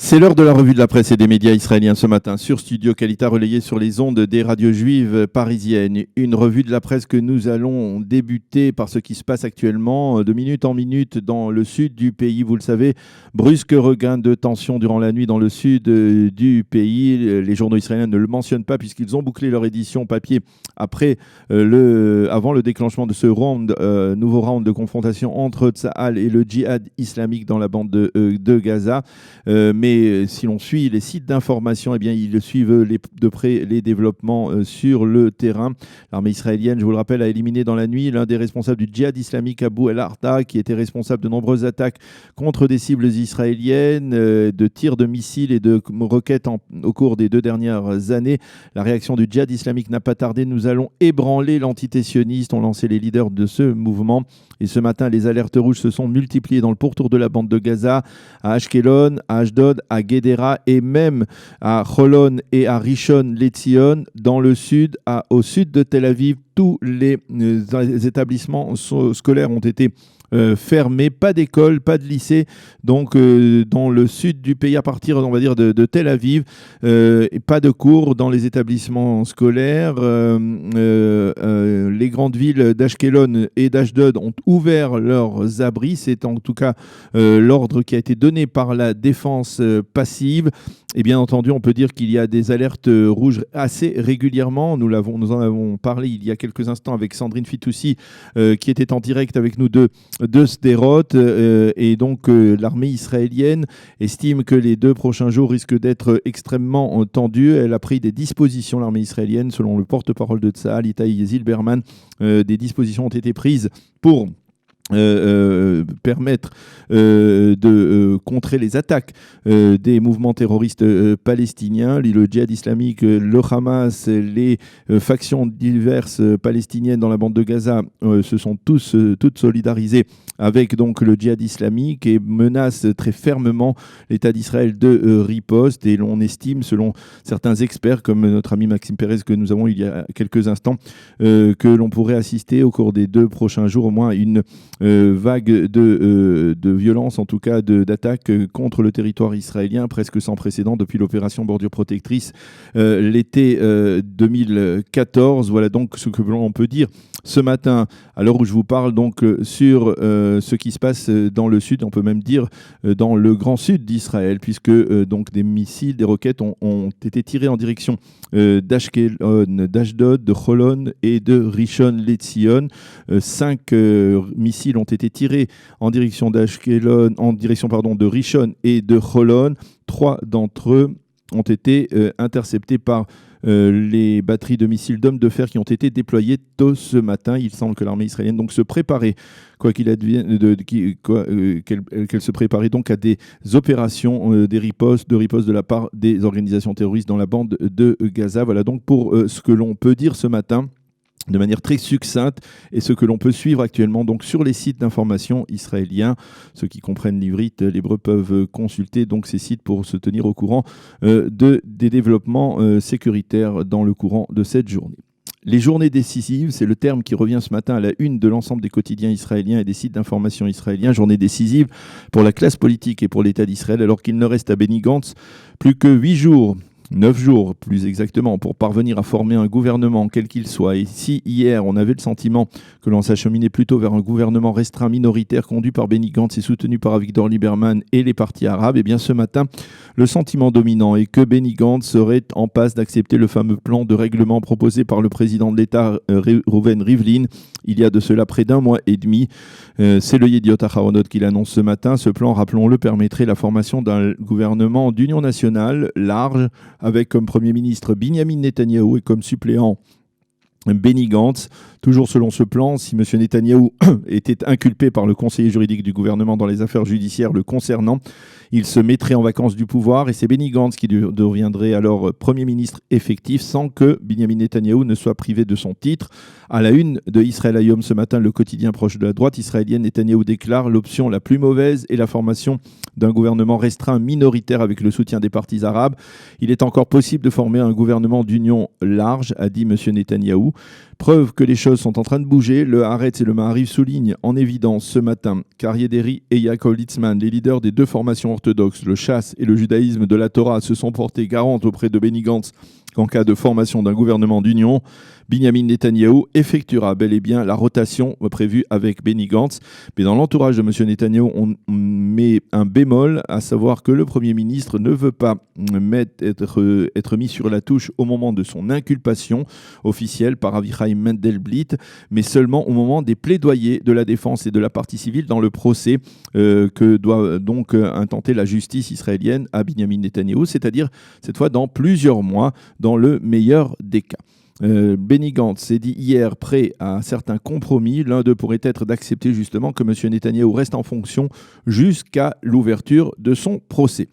C'est l'heure de la revue de la presse et des médias israéliens ce matin sur Studio Kalita, relayé sur les ondes des radios juives parisiennes. Une revue de la presse que nous allons débuter par ce qui se passe actuellement de minute en minute dans le sud du pays. Vous le savez, brusque regain de tension durant la nuit dans le sud du pays. Les journaux israéliens ne le mentionnent pas puisqu'ils ont bouclé leur édition papier avant le déclenchement de ce nouveau round de confrontation entre Tsahal et le djihad islamique dans la bande de Gaza. Mais si l'on suit les sites d'information, eh bien, ils suivent de près les développements sur le terrain. L'armée israélienne, je vous le rappelle, a éliminé dans la nuit l'un des responsables du djihad islamique Abu el-Arta, qui était responsable de nombreuses attaques contre des cibles israéliennes, de tirs de missiles et de roquettes au cours des 2 dernières années. La réaction du djihad islamique n'a pas tardé. Nous allons ébranler l'entité sioniste, ont lancé les leaders de ce mouvement. Et ce matin, les alertes rouges se sont multipliées dans le pourtour de la bande de Gaza, à Ashkelon, à Ashdod, à Guédera et même à Holon et à Rishon LeZion dans le sud, au sud de Tel Aviv. Tous les établissements scolaires ont été fermés, pas d'école, pas de lycée, donc dans le sud du pays à partir, on va dire, de Tel Aviv, et pas de cours dans les établissements scolaires. Les grandes villes d'Ashkelon et d'Ashdod ont ouvert leurs abris, c'est en tout cas l'ordre qui a été donné par la défense passive. Et bien entendu, on peut dire qu'il y a des alertes rouges assez régulièrement. Nous en avons parlé il y a quelques instants avec Sandrine Fitoussi, qui était en direct avec nous de Sderot. Et donc, l'armée israélienne estime que les 2 prochains jours risquent d'être extrêmement tendus. Elle a pris des dispositions, l'armée israélienne, selon le porte-parole de Tsahal, Itai Zilberman. Des dispositions ont été prises pour permettre de contrer les attaques des mouvements terroristes palestiniens, le djihad islamique, le Hamas, les factions diverses palestiniennes dans la bande de Gaza se sont toutes solidarisées avec donc le djihad islamique et menacent très fermement l'État d'Israël de riposte. Et l'on estime, selon certains experts, comme notre ami Maxime Pérez que nous avons il y a quelques instants, que l'on pourrait assister au cours des 2 prochains jours au moins à une vague de violence, en tout cas d'attaques contre le territoire israélien, presque sans précédent depuis l'opération Bordure Protectrice l'été 2014. Voilà donc ce que l'on peut dire ce matin, à l'heure où je vous parle, donc sur ce qui se passe dans le sud, on peut même dire dans le grand sud d'Israël, puisque donc des missiles, des roquettes ont été tirés en direction d'Ashkelon, d'Ashdod, de Holon et de Rishon LeZion. 5 missiles ont été tirés en direction de Rishon et de Holon. 3 d'entre eux ont été interceptés par les batteries de missiles d'hommes de fer qui ont été déployées tôt ce matin. Il semble que l'armée israélienne donc se préparait, quoi qu'il advienne, qu'elle se préparait donc à des opérations, de riposte de la part des organisations terroristes dans la bande de Gaza. Voilà donc pour ce que l'on peut dire ce matin de manière très succincte et ce que l'on peut suivre actuellement donc sur les sites d'information israéliens. Ceux qui comprennent l'ivrite, l'hébreu, peuvent consulter donc ces sites pour se tenir au courant des développements sécuritaires dans le courant de cette journée. Les journées décisives, c'est le terme qui revient ce matin à la une de l'ensemble des quotidiens israéliens et des sites d'information israéliens. Journée décisive pour la classe politique et pour l'État d'Israël, alors qu'il ne reste à Benny Gantz plus que 8 jours. 9 jours plus exactement pour parvenir à former un gouvernement quel qu'il soit. Et si hier on avait le sentiment que l'on s'acheminait plutôt vers un gouvernement restreint minoritaire conduit par Benny Gantz et soutenu par Avigdor Lieberman et les partis arabes, et bien ce matin le sentiment dominant est que Benny Gantz serait en passe d'accepter le fameux plan de règlement proposé par le président de l'État Reuven Rivlin il y a de cela près d'1 mois et demi. C'est le Yediot Aharonot qui l'annonce ce matin. Ce plan, rappelons-le, permettrait la formation d'un gouvernement d'union nationale large avec comme Premier ministre Binyamin Netanyahou et comme suppléant Benny Gantz. Toujours selon ce plan, si M. Netanyahou était inculpé par le conseiller juridique du gouvernement dans les affaires judiciaires le concernant, il se mettrait en vacances du pouvoir et c'est Benny Gantz qui deviendrait alors Premier ministre effectif sans que Binyamin Netanyahou ne soit privé de son titre. À la une de Israël Hayom ce matin, le quotidien proche de la droite israélienne, Netanyahou déclare l'option la plus mauvaise est la formation d'un gouvernement restreint minoritaire avec le soutien des partis arabes. Il est encore possible de former un gouvernement d'union large, a dit M. Netanyahou. Preuve que les choses choses sont en train de bouger. Le Haaretz et le Maariv soulignent en évidence ce matin qu'Aryeh Deri et Yaakov Litzman, les leaders des deux formations orthodoxes, le Chasse et le judaïsme de la Torah, se sont portés garantes auprès de Benny Gantz qu'en cas de formation d'un gouvernement d'union, Binyamin Netanyahou effectuera bel et bien la rotation prévue avec Benny Gantz. Mais dans l'entourage de M. Netanyahou, on met un bémol, à savoir que le Premier ministre ne veut pas être mis sur la touche au moment de son inculpation officielle par Avichai Mendelblit, mais seulement au moment des plaidoyers de la défense et de la partie civile dans le procès que doit donc intenter la justice israélienne à Binyamin Netanyahou, c'est-à-dire cette fois dans plusieurs mois, dans le meilleur des cas. Benny Gantz s'est dit hier prêt à certains compromis. L'un d'eux pourrait être d'accepter justement que M. Netanyahou reste en fonction jusqu'à l'ouverture de son procès.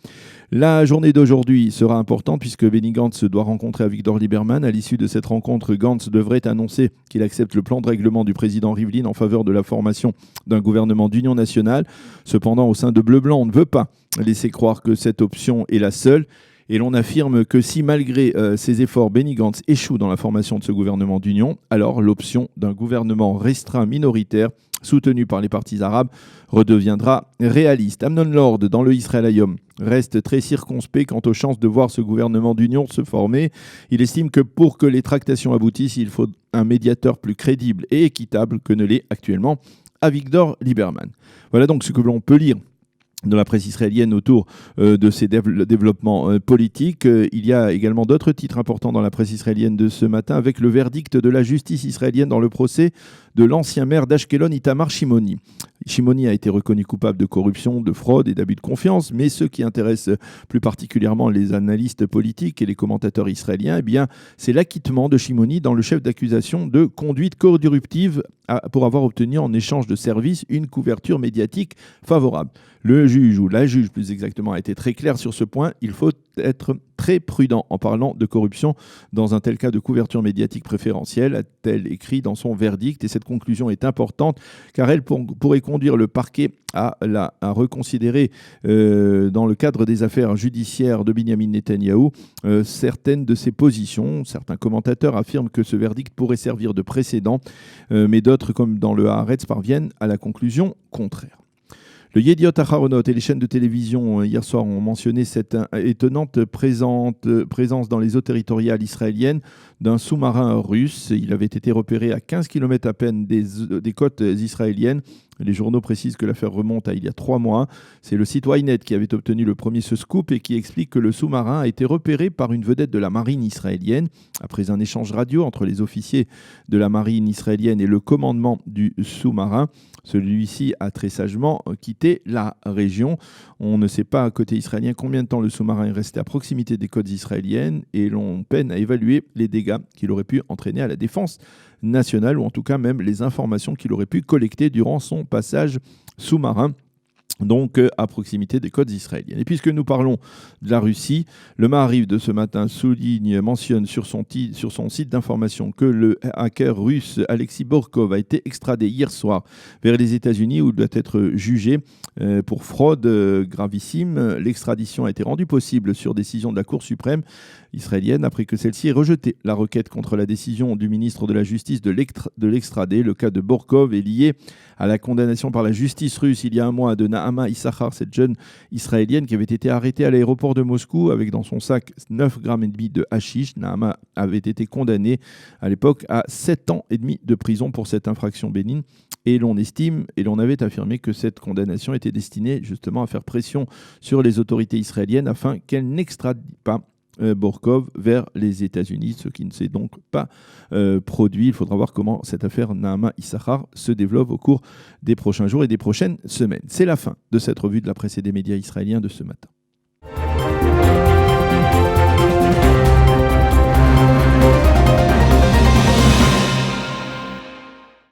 La journée d'aujourd'hui sera importante puisque Benny Gantz doit rencontrer Avigdor Lieberman. À l'issue de cette rencontre, Gantz devrait annoncer qu'il accepte le plan de règlement du président Rivlin en faveur de la formation d'un gouvernement d'union nationale. Cependant, au sein de Bleu-Blanc, on ne veut pas laisser croire que cette option est la seule. Et l'on affirme que si, malgré ses efforts, Benny Gantz échoue dans la formation de ce gouvernement d'union, alors l'option d'un gouvernement restreint minoritaire, soutenu par les partis arabes, redeviendra réaliste. Amnon Lord, dans le Israël Hayom, reste très circonspect quant aux chances de voir ce gouvernement d'union se former. Il estime que pour que les tractations aboutissent, il faut un médiateur plus crédible et équitable que ne l'est actuellement Avigdor Lieberman. Voilà donc ce que l'on peut lire de la presse israélienne autour de ces développements politiques. Il y a également d'autres titres importants dans la presse israélienne de ce matin, avec le verdict de la justice israélienne dans le procès de l'ancien maire d'Ashkelon, Itamar Shimoni. Shimoni a été reconnu coupable de corruption, de fraude et d'abus de confiance, mais ce qui intéresse plus particulièrement les analystes politiques et les commentateurs israéliens, eh bien, c'est l'acquittement de Shimoni dans le chef d'accusation de conduite corruptive pour avoir obtenu en échange de services une couverture médiatique favorable. Le juge, ou la juge plus exactement, a été très clair sur ce point. Il faut être très prudent en parlant de corruption dans un tel cas de couverture médiatique préférentielle, a-t-elle écrit dans son verdict. Et cette conclusion est importante car elle pourrait conduire le parquet à reconsidérer dans le cadre des affaires judiciaires de Binyamin Netanyahou certaines de ses positions. Certains commentateurs affirment que ce verdict pourrait servir de précédent, mais d'autres, comme dans le Haaretz, parviennent à la conclusion contraire. Le Yediot Aharonot et les chaînes de télévision hier soir ont mentionné cette étonnante présence dans les eaux territoriales israéliennes d'un sous-marin russe. Il avait été repéré à 15 km à peine des côtes israéliennes. Les journaux précisent que l'affaire remonte à il y a 3 mois. C'est le site Ynet qui avait obtenu le premier ce scoop et qui explique que le sous-marin a été repéré par une vedette de la marine israélienne. Après un échange radio entre les officiers de la marine israélienne et le commandement du sous-marin, celui-ci a très sagement quitté la région. On ne sait pas côté israélien combien de temps le sous-marin est resté à proximité des côtes israéliennes et l'on peine à évaluer les dégâts qu'il aurait pu entraîner à la défense nationale, ou en tout cas même les informations qu'il aurait pu collecter durant son passage sous-marin, donc à proximité des côtes israéliennes. Et puisque nous parlons de la Russie, le Maariv de ce matin mentionne sur son site d'information que le hacker russe Alexei Borkov a été extradé hier soir vers les États-Unis où il doit être jugé pour fraude gravissime. L'extradition a été rendue possible sur décision de la Cour suprême israélienne après que celle-ci ait rejeté la requête contre la décision du ministre de la Justice de l'extrader. Le cas de Borkov est lié à la condamnation par la justice russe il y a un mois de Nahama Issachar, cette jeune israélienne qui avait été arrêtée à l'aéroport de Moscou avec dans son sac 9,5 grammes de hashish. Nahama avait été condamnée à l'époque à 7 ans et demi de prison pour cette infraction bénigne. Et l'on estime, et l'on avait affirmé que cette condamnation était destinée justement à faire pression sur les autorités israéliennes afin qu'elles n'extradent pas Borkov vers les États-Unis, ce qui ne s'est donc pas produit. Il faudra voir comment cette affaire Nahama Issachar se développe au cours des prochains jours et des prochaines semaines. C'est la fin de cette revue de la presse et des médias israéliens de ce matin.